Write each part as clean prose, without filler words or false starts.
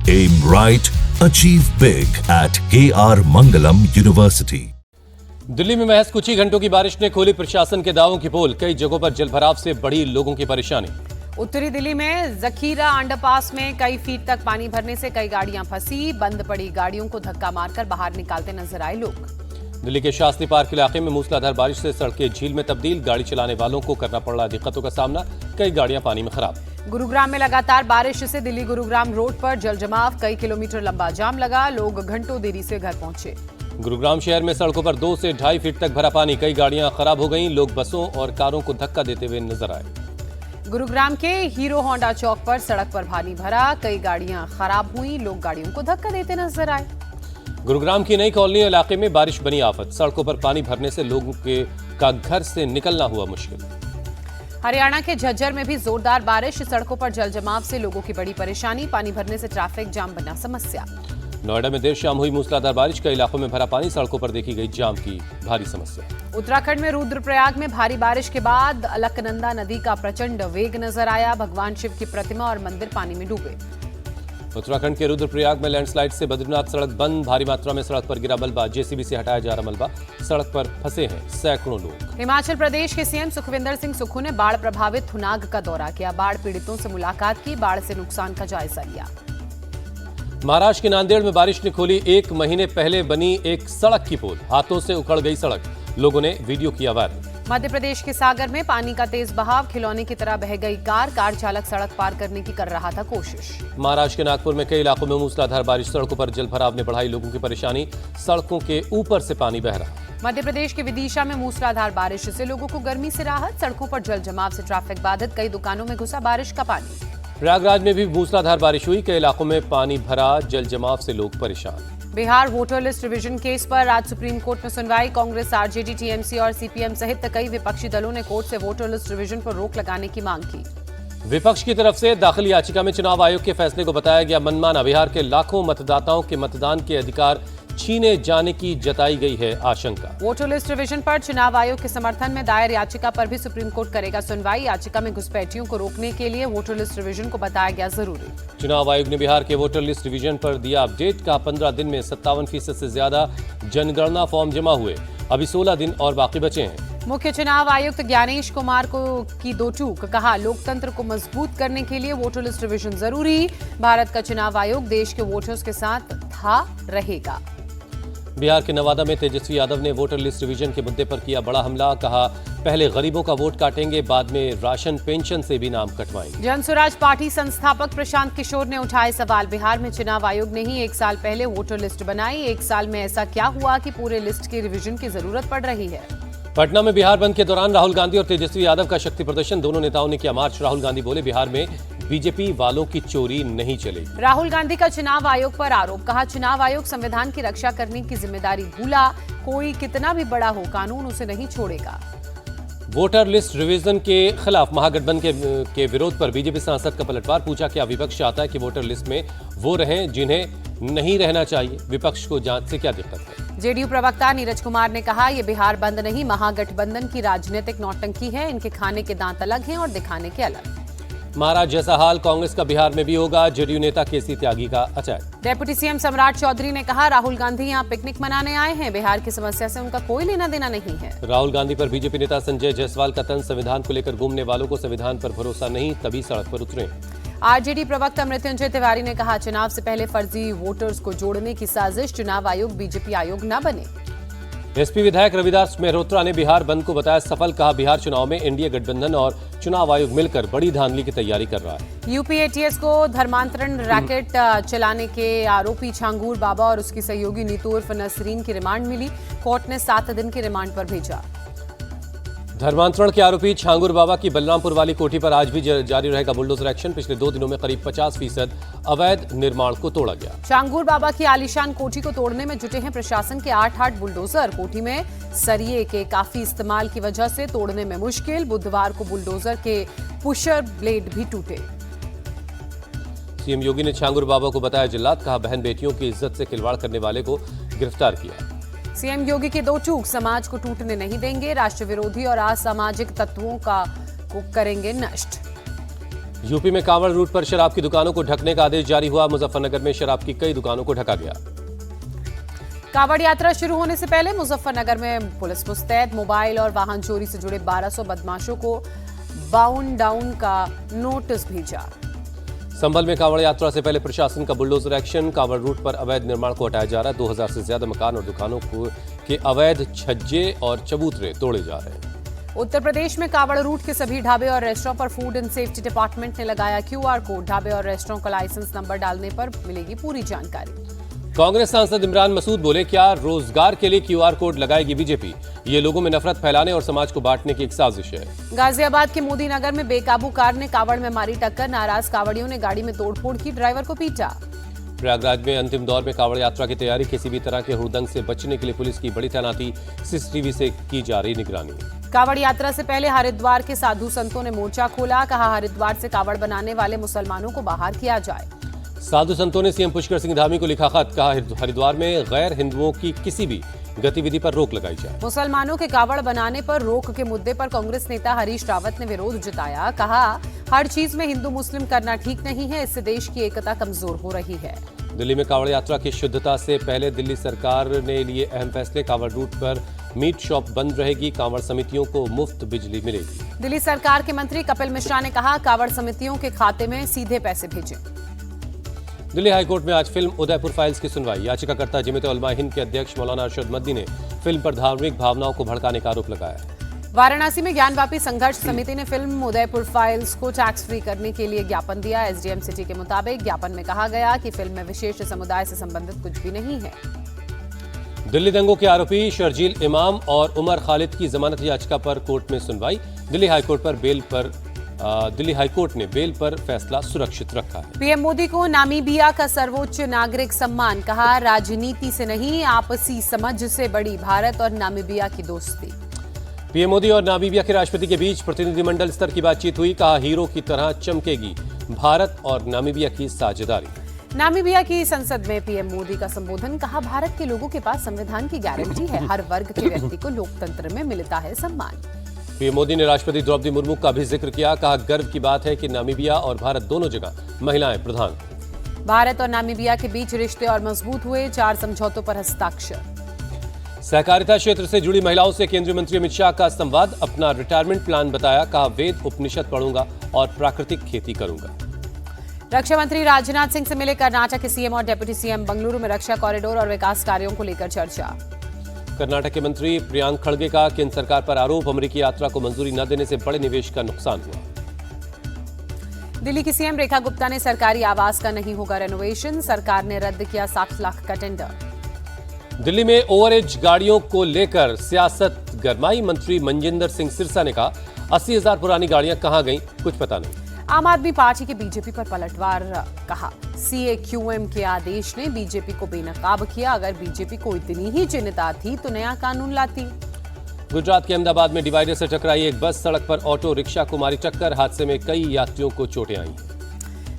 Aim right, achieve big at KR Mangalam University. Delhi में महज कुछ ही घंटों की बारिश ने खोली प्रशासन के दावों की पोल। कई जगहों पर जलभराव से बढ़ी लोगों की परेशानी। उत्तरी दिल्ली में जखीरा अंडरपास में कई फीट तक पानी भरने से कई गाड़ियां फंसी। बंद पड़ी गाड़ियों को धक्का मारकर बाहर निकालते नजर आए लोग। दिल्ली के शास्त्री पार्क इलाके में मूसलाधार बारिश से सड़कें झील में तब्दील। गाड़ी चलाने वालों को करना पड़ रहा दिक्कतों का सामना। कई गाड़ियां पानी में खराब। गुरुग्राम में लगातार बारिश से दिल्ली गुरुग्राम रोड पर जलजमाव। कई किलोमीटर लंबा जाम लगा। लोग घंटों देरी से घर पहुंचे। गुरुग्राम शहर में सड़कों पर 2 से 2.5 फीट तक भरा पानी। कई गाड़ियां खराब हो गईं। लोग बसों और कारों को धक्का देते हुए नजर आए। गुरुग्राम के हीरो होंडा चौक पर सड़क पर पानी भरा। कई गाड़ियां खराब हुई। लोग गाड़ियों को धक्का देते नजर आए। गुरुग्राम की नई कॉलोनी इलाके में बारिश बनी आफत। सड़कों पर पानी भरने से लोगों का घर से निकलना हुआ मुश्किल। हरियाणा के झज्जर में भी जोरदार बारिश। सड़कों पर जलजमाव से लोगों की बड़ी परेशानी। पानी भरने से ट्रैफिक जाम बना समस्या। नोएडा में देर शाम हुई मूसलाधार बारिश। कई इलाकों में भरा पानी। सड़कों पर देखी गई जाम की भारी समस्या। उत्तराखंड में रुद्रप्रयाग में भारी बारिश के बाद अलकनंदा नदी का प्रचंड वेग नजर आया। भगवान शिव की प्रतिमा और मंदिर पानी में डूबे। उत्तराखंड के रुद्रप्रयाग में लैंडस्लाइड से बद्रीनाथ सड़क बंद। भारी मात्रा में सड़क पर गिरा मलबा। जेसीबी से हटाया जा रहा मलबा। सड़क पर फंसे हैं सैकड़ों लोग। हिमाचल प्रदेश के सीएम सुखविंदर सिंह सुक्खू ने बाढ़ प्रभावित थुनाग का दौरा किया। बाढ़ पीड़ितों से मुलाकात की। बाढ़ से नुकसान का जायजा लिया। महाराष्ट्र के नांदेड़ में बारिश ने खोली 1 महीने पहले बनी एक सड़क की पोल। हाथों से उखड़ गई सड़क। लोगों ने वीडियो किया वायरल। मध्य प्रदेश के सागर में पानी का तेज बहाव। खिलौने की तरह बह गई कार। कार चालक सड़क पार करने की कर रहा था कोशिश। महाराष्ट्र के नागपुर में कई इलाकों में मूसलाधार बारिश। सड़कों पर जलभराव ने बढ़ाई लोगों की परेशानी। सड़कों के ऊपर से पानी बह रहा। मध्य प्रदेश के विदिशा में मूसलाधार बारिश से लोगों को गर्मी से राहत। सड़कों पर जल जमाव से ट्रैफिक बाधित। कई दुकानों में घुसा बारिश का पानी। प्रयागराज में भी मूसलाधार बारिश हुई। कई इलाकों में पानी भरा। जल जमाव से लोग परेशान। Bihar voter list revision case पर आज सुप्रीम कोर्ट में सुनवाई। कांग्रेस, आरजेडी, टीएमसी और सीपीएम सहित कई विपक्षी दलों ने कोर्ट से वोटर लिस्ट रिवीजन पर रोक लगाने की मांग की। विपक्ष की तरफ से दाखिल याचिका में चुनाव आयोग के फैसले को बताया गया मनमाना। बिहार के लाखों मतदाताओं के मतदान के अधिकार छीने जाने की जताई गई है आशंका। वोटर लिस्ट रिवीजन पर चुनाव आयोग के समर्थन में दायर याचिका पर भी सुप्रीम कोर्ट करेगा सुनवाई। याचिका में घुसपैठियों को रोकने के लिए वोटर लिस्ट रिवीजन को बताया गया जरूरी। चुनाव आयोग ने बिहार के वोटर लिस्ट रिवीजन पर दिया अपडेट। का 15 दिन में 57% से ज्यादा जनगणना फॉर्म जमा हुए। अभी 16 दिन और बाकी बचे हैं। मुख्य चुनाव आयुक्त ज्ञानेश कुमार की दो टूक। कहा, लोकतंत्र को मजबूत करने के लिए वोटर लिस्ट रिवीजन जरूरी। भारत का चुनाव आयोग देश के वोटर्स के साथ था, रहेगा। बिहार के नवादा में तेजस्वी यादव ने वोटर लिस्ट रिवीजन के मुद्दे पर किया बड़ा हमला। कहा, पहले गरीबों का वोट काटेंगे, बाद में राशन पेंशन से भी नाम कटवाएंगे। जनसुराज पार्टी संस्थापक प्रशांत किशोर ने उठाए सवाल। बिहार में चुनाव आयोग ने ही 1 साल पहले वोटर लिस्ट बनाई। 1 साल में ऐसा क्या हुआ कि पूरे लिस्ट की रिवीजन की जरूरत पड़ रही है। पटना में बिहार बंद के दौरान राहुल गांधी और तेजस्वी यादव का शक्ति प्रदर्शन। दोनों नेताओं ने किया मार्च। राहुल गांधी बोले, बिहार में बीजेपी वालों की चोरी नहीं चलेगी। राहुल गांधी का चुनाव आयोग पर आरोप। कहा, चुनाव आयोग संविधान की रक्षा करने की जिम्मेदारी भूला। कोई कितना भी बड़ा हो, कानून उसे नहीं छोड़ेगा। वोटर लिस्ट रिवीजन के खिलाफ महागठबंधन के विरोध पर बीजेपी सांसद का पलटवार। पूछा, क्या विपक्ष चाहता है कि वोटर लिस्ट में वो रहें जिन्हें नहीं रहना चाहिए? विपक्ष को जांच से क्या दिक्कत है? जेडीयू प्रवक्ता नीरज कुमार ने कहा, ये बिहार बंद नहीं, महागठबंधन की राजनीतिक नौटंकी है। इनके खाने के दांत अलग हैं और दिखाने के अलग। महाराज जैसा हाल कांग्रेस का बिहार में भी होगा। जेडीयू नेता केसी त्यागी का अचैत। डेप्यूटी सीएम सम्राट चौधरी ने कहा, राहुल गांधी यहां पिकनिक मनाने आए हैं। बिहार की समस्या से उनका कोई लेना देना नहीं है। राहुल गांधी पर बीजेपी नेता संजय जायसवाल का तंज। संविधान को लेकर घूमने वालों को संविधान पर भरोसा नहीं, तभी सड़क पर उतरे। आरजेडी प्रवक्ता मृत्युंजय तिवारी ने कहा, चुनाव से पहले फर्जी वोटर्स को जोड़ने की साजिश। चुनाव आयोग बीजेपी आयोग न बने। एसपी विधायक रविदास मेहरोत्रा ने बिहार बंद को बताया सफल। कहा, बिहार चुनाव में एनडीए गठबंधन और चुनाव आयोग मिलकर बड़ी धांधली की तैयारी कर रहा है। यूपी एटीएस को धर्मांतरण रैकेट चलाने के आरोपी छांगूर बाबा और उसकी सहयोगी नीतू उर्फ नसरीन की रिमांड मिली। कोर्ट ने 7 दिन की रिमांड पर भेजा। धर्मांतरण के आरोपी छांगूर बाबा की बलरामपुर वाली कोठी पर आज भी जारी रहेगा बुलडोजर एक्शन। पिछले 2 दिनों में करीब 50% अवैध निर्माण को तोड़ा गया। छांगूर बाबा की आलीशान कोठी को तोड़ने में जुटे हैं प्रशासन के 8 बुलडोजर। कोठी में सरिये के काफी इस्तेमाल की वजह से तोड़ने में मुश्किल। बुधवार को बुलडोजर के पुशर ब्लेड भी टूटे। सीएम योगी ने छांगूर बाबा को बताया जिल्लात। कहा, बहन बेटियों की इज्जत से खिलवाड़ करने वाले को गिरफ्तार किया। सीएम योगी की दो चूक, समाज को टूटने नहीं देंगे। राष्ट्र विरोधी और असामाजिक तत्वों को करेंगे नष्ट। यूपी में कांवड़ रूट पर शराब की दुकानों को ढकने का आदेश जारी हुआ। मुजफ्फरनगर में शराब की कई दुकानों को ढका गया। कांवड़ यात्रा शुरू होने से पहले मुजफ्फरनगर में पुलिस मुस्तैद। मोबाइल और वाहन चोरी से जुड़े 1200 बदमाशों को बाउंड डाउन का नोटिस भेजा। संभल में कांवड़ यात्रा से पहले प्रशासन का बुलडोजर एक्शन। कांवड़ रूट पर अवैध निर्माण को हटाया जा रहा है। 2000 से ज्यादा मकान और दुकानों के अवैध छज्जे और चबूतरे तोड़े जा रहे हैं। उत्तर प्रदेश में कांवड़ रूट के सभी ढाबे और रेस्टोरेंट पर फूड एंड सेफ्टी डिपार्टमेंट ने लगाया QR कोड। ढाबे और रेस्टोरेंट का लाइसेंस नंबर डालने पर मिलेगी पूरी जानकारी। कांग्रेस सांसद इमरान मसूद बोले, क्या रोजगार के लिए QR कोड लगाएगी बीजेपी? ये लोगों में नफरत फैलाने और समाज को बांटने की एक साजिश है। गाजियाबाद के मोदी नगर में बेकाबू कार ने कांवड़ में मारी टक्कर। नाराज कांवड़ियों ने गाड़ी में तोड़फोड़ की, ड्राइवर को पीटा। प्रयागराज में अंतिम दौर में कांवड़ यात्रा की तैयारी। किसी भी तरह के हुड़दंग से बचने के लिए पुलिस की बड़ी तैनाती। CCTV से की जा रही निगरानी। कांवड़ यात्रा से पहले हरिद्वार के साधु संतों ने मोर्चा खोला। कहा, हरिद्वार से कांवड़ बनाने वाले मुसलमानों को बाहर किया जाए। साधु संतों ने सीएम पुष्कर सिंह धामी को लिखा खत। कहा, हरिद्वार में गैर हिंदुओं की किसी भी गतिविधि पर रोक लगाई जाए। मुसलमानों के कांवड़ बनाने पर रोक के मुद्दे पर कांग्रेस नेता हरीश रावत ने विरोध जताया। कहा, हर चीज में हिंदू मुस्लिम करना ठीक नहीं है, इससे देश की एकता कमजोर हो रही है। दिल्ली में कांवड़ यात्रा की शुद्धता से पहले दिल्ली सरकार ने लिए अहम फैसले। कांवड़ रूट पर मीट शॉप बंद रहेगी। कांवड़ समितियों को मुफ्त बिजली मिलेगी। दिल्ली सरकार के मंत्री कपिल मिश्रा ने कहा, कांवड़ समितियों के खाते में सीधे पैसे भेजें। दिल्ली हाईकोर्ट में आज फिल्म उदयपुर फाइल्स की सुनवाई। याचिकाकर्ता जमीयत उलमा हिंद के अध्यक्ष मौलाना अरशद मद्दी ने फिल्म पर धार्मिक भावनाओं को भड़काने का आरोप लगाया। वाराणसी में ज्ञानवापी संघर्ष समिति ने फिल्म उदयपुर फाइल्स को टैक्स फ्री करने के लिए ज्ञापन दिया। SDM सिटी के मुताबिक ज्ञापन में कहा गया कि फिल्म में विशेष समुदाय से संबंधित कुछ भी नहीं है। दिल्ली दंगों के आरोपी शर्जील इमाम और उमर खालिद की जमानत याचिका पर कोर्ट में सुनवाई। दिल्ली हाईकोर्ट ने बेल पर फैसला सुरक्षित रखा है। पीएम मोदी को नामीबिया का सर्वोच्च नागरिक सम्मान। कहा, राजनीति से नहीं, आपसी समझ से बड़ी भारत और नामीबिया की दोस्ती। पीएम मोदी और नामीबिया के राष्ट्रपति के बीच प्रतिनिधिमंडल स्तर की बातचीत हुई। कहा, हीरो की तरह चमकेगी भारत और नामीबिया की साझेदारी। नामीबिया की संसद में पीएम मोदी का संबोधन। कहा, भारत के लोगों के पास संविधान की गारंटी है, हर वर्ग के व्यक्ति को लोकतंत्र में मिलता है सम्मान। पीएम मोदी ने राष्ट्रपति द्रौपदी मुर्मू का भी जिक्र किया। कहा, गर्व की बात है कि नामीबिया और भारत दोनों जगह महिलाएं प्रधान। भारत और नामीबिया के बीच रिश्ते और मजबूत हुए। 4 समझौतों पर हस्ताक्षर। सहकारिता क्षेत्र से जुड़ी महिलाओं से केंद्रीय मंत्री अमित शाह का संवाद। अपना रिटायरमेंट प्लान बताया। कहा, वेद उपनिषद पढ़ूंगा और प्राकृतिक खेती करूंगा। रक्षा मंत्री राजनाथ सिंह से मिले कर्नाटक के सीएम और डिप्टी सीएम। बेंगलुरु में रक्षा कॉरिडोर और विकास कार्यों को लेकर चर्चा। कर्नाटक के मंत्री प्रियांक खड़गे का केंद्र सरकार पर आरोप। अमेरिकी यात्रा को मंजूरी न देने से बड़े निवेश का नुकसान हुआ। दिल्ली की सीएम रेखा गुप्ता ने सरकारी आवास का नहीं होगा रेनोवेशन। सरकार ने रद्द किया 60 लाख का टेंडर। दिल्ली में ओवरएज गाड़ियों को लेकर सियासत गरमाई। मंत्री मनजिंदर सिंह सिरसा ने कहा, 80,000 पुरानी गाड़ियां कहां गईं, कुछ पता नहीं। आम आदमी पार्टी के बीजेपी पर पलटवार। कहा, CAQM के आदेश ने बीजेपी को बेनकाब किया। अगर बीजेपी को इतनी ही चिंता थी तो नया कानून लाती। गुजरात के अहमदाबाद में डिवाइडर से टकराई एक बस। सड़क पर ऑटो रिक्शा को मारी टक्कर। हादसे में कई यात्रियों को चोटें आईं।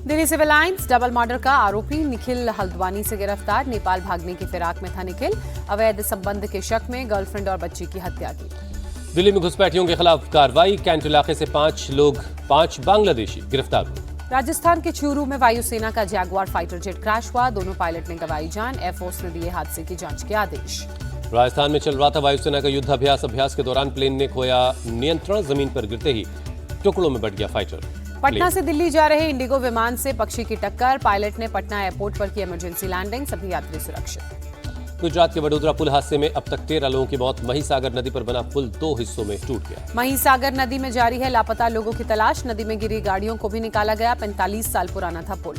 Delhi civil lines double murder का आरोपी निखिल हल्द्वानी से गिरफ्तार। नेपाल भागने की फिराक में था निखिल। अवैध संबंध के शक में गर्लफ्रेंड और बच्ची की हत्या की। दिल्ली में घुसपैठियों के खिलाफ कार्रवाई। कैंट इलाके से 5 बांग्लादेशी गिरफ्तार हुए। राजस्थान के चूरू में वायुसेना का जैगुआर फाइटर जेट क्रैश हुआ। दोनों पायलट ने गंवाई जान। एयरफोर्स ने दिए हादसे की जांच के आदेश। राजस्थान में चल रहा था वायुसेना का युद्धाभ्यास के दौरान प्लेन ने खोया नियंत्रण। जमीन पर गिरते ही टुकड़ों में बट गया फाइटर। पटना से दिल्ली जा रहे इंडिगो विमान से पक्षी की टक्कर। पायलट ने पटना एयरपोर्ट पर की इमरजेंसी लैंडिंग। सभी यात्री सुरक्षित। गुजरात के वडोदरा पुल हादसे में अब तक 13 लोगों की मौत। महिसागर नदी पर बना पुल 2 हिस्सों में टूट गया। महिसागर नदी में जारी है लापता लोगों की तलाश। नदी में गिरी गाड़ियों को भी निकाला गया। 45 साल पुराना था पुल।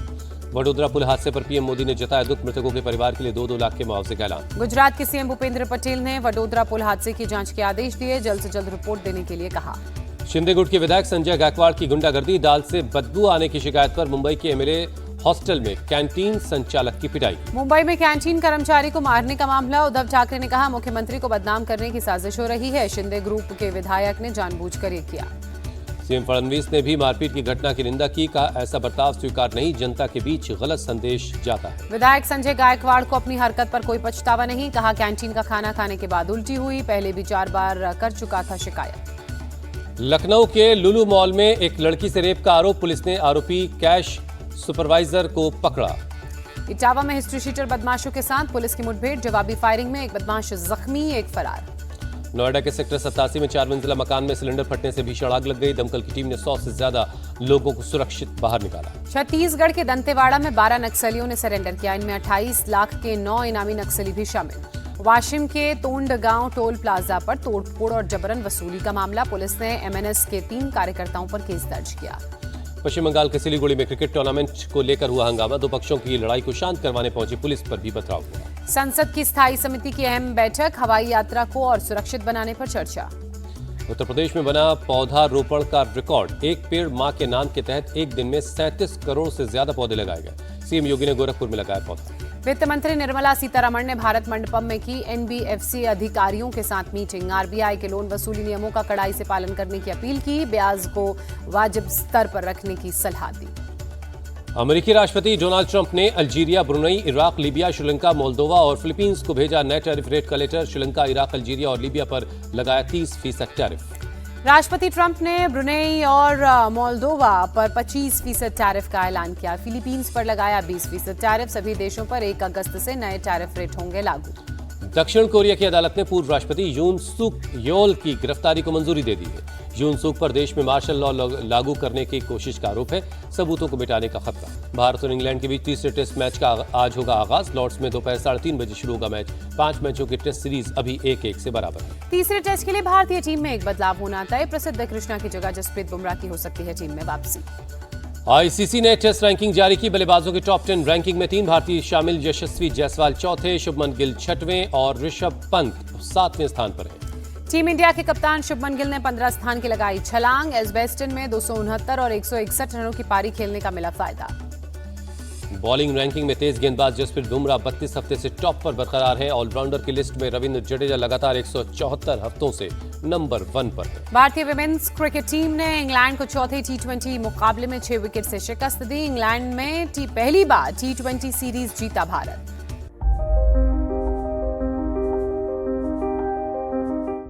वडोदरा पुल हादसे पर पीएम मोदी ने जताया दुख। मृतकों के परिवार के लिए 2-2 लाख के मुआवजे का ऐलान। गुजरात के सीएम भूपेंद्र पटेल ने वडोदरा पुल हादसे की जांच के आदेश दिए। जल्द से जल्द रिपोर्ट देने के लिए कहा। शिंदे गुट के विधायक संजय गायकवाड़ की गुंडागर्दी। दाल से बदबू आने की शिकायत पर मुंबई के एमएलए हॉस्टल में कैंटीन संचालक की पिटाई। मुंबई में कैंटीन कर्मचारी को मारने का मामला। उद्धव ठाकरे ने कहा, मुख्यमंत्री को बदनाम करने की साजिश हो रही है। शिंदे ग्रुप के विधायक ने जानबूझकर ये किया। सीएम फडणवीस ने भी मारपीट की घटना की निंदा की। कहा, ऐसा बर्ताव स्वीकार नहीं, जनता के बीच गलत संदेश जाता है। विधायक संजय गायकवाड़ को अपनी हरकत पर कोई पछतावा नहीं। कहा, कैंटीन का खाना खाने के बाद उल्टी हुई। पहले भी 4 बार कर चुका था शिकायत। लखनऊ के लुलु मॉल में एक लड़की से रेप का आरोप, पुलिस ने आरोपी कैश सुपरवाइजर को पकड़ा। इटावा में हिस्ट्री शीटर बदमाशों के साथ पुलिस की मुठभेड़, जवाबी फायरिंग में एक बदमाश जख्मी, एक फरार। नोएडा के सेक्टर 87 में 4 मंजिला मकान में सिलेंडर फटने से भीषण आग लग गई। दमकल की टीम ने 100 से ज्यादा लोगों को सुरक्षित बाहर निकाला। छत्तीसगढ़ के दंतेवाड़ा में 12 नक्सलियों ने सरेंडर किया। इनमें 28 लाख के 9 इनामी नक्सली भी शामिल। वाशिम के तोंडगांव टोल प्लाजा पर तोड़फोड़ और जबरन वसूली का मामला, पुलिस ने एमएनएस के 3 कार्यकर्ताओं पर केस दर्ज किया। पश्चिम बंगाल के सिलीगुड़ी में क्रिकेट टूर्नामेंट को लेकर हुआ हंगामा, 2 पक्षों की लड़ाई को शांत करवाने पहुंची पुलिस पर भी पथराव हुआ। संसद की स्थायी समिति की अहम बैठक, हवाई यात्रा को और सुरक्षित बनाने पर चर्चा। उत्तर प्रदेश में बना पौधा रोपण का रिकॉर्ड, एक पेड़ मां के नाम के तहत एक दिन में 37 करोड़ से ज्यादा पौधे लगाए गए। सीएम योगी ने गोरखपुर में लगाया पौधा। वित्त मंत्री निर्मला सीतारमण ने भारत मंडपम में की एनबीएफसी अधिकारियों के साथ मीटिंग, आरबीआई के लोन वसूली नियमों का कड़ाई से पालन करने की अपील की, ब्याज को वाजिब स्तर पर रखने की सलाह दी। अमेरिकी राष्ट्रपति डोनाल्ड ट्रंप ने Algeria, Brunei, Iraq, Libya, Sri Lanka, Moldova और फिलीपींस को भेजा नए टैरिफ रेट का लेटर। श्रीलंका, इराक, अल्जीरिया और लीबिया पर लगाया 30% टैरिफ। राष्ट्रपति ट्रंप ने ब्रुनेई और मोल्दोवा पर 25% टैरिफ का ऐलान किया। फिलीपींस पर लगाया 20% टैरिफ। सभी देशों पर 1 अगस्त से नए टैरिफ रेट होंगे लागू। दक्षिण कोरिया की अदालत ने पूर्व राष्ट्रपति यून सुक योल की गिरफ्तारी को मंजूरी दे दी है। यून सुक पर देश में मार्शल लॉ लागू करने की कोशिश का आरोप है, सबूतों को मिटाने का खतरा। भारत और इंग्लैंड के बीच तीसरे टेस्ट मैच का आज होगा आगाज। लॉर्ड्स में दोपहर 3:30 बजे शुरू होगा मैच। 5 मैचों की टेस्ट सीरीज अभी 1-1 से बराबर है। तीसरे टेस्ट के लिए भारतीय टीम में एक बदलाव होना तय, प्रसिद्ध कृष्णा की जगह जसप्रीत बुमराह की हो सकती है टीम में वापसी। आईसीसी ने टेस्ट रैंकिंग जारी की, बल्लेबाजों की टॉप 10 रैंकिंग में 3 भारतीय शामिल। यशस्वी जायसवाल 4थे, शुभमन गिल 6वें और ऋषभ पंत 7वें स्थान पर है। टीम इंडिया के कप्तान शुभमन गिल ने 15 स्थान की लगाई छलांग। एजबेस्टन में 269 और 161 रनों की पारी खेलने का मिला फायदा। बॉलिंग रैंकिंग में तेज गेंदबाज जसप्रीत बुमराह 32 हफ्ते से टॉप पर बरकरार हैं। ऑलराउंडर की लिस्ट में रविंद्र जडेजा लगातार 174 हफ्तों से नंबर 1 पर है। भारतीय विमेंस क्रिकेट टीम ने इंग्लैंड को चौथे T20 मुकाबले में 6 विकेट से शिकस्त दी। इंग्लैंड में पहली बार T20 सीरीज जीता भारत।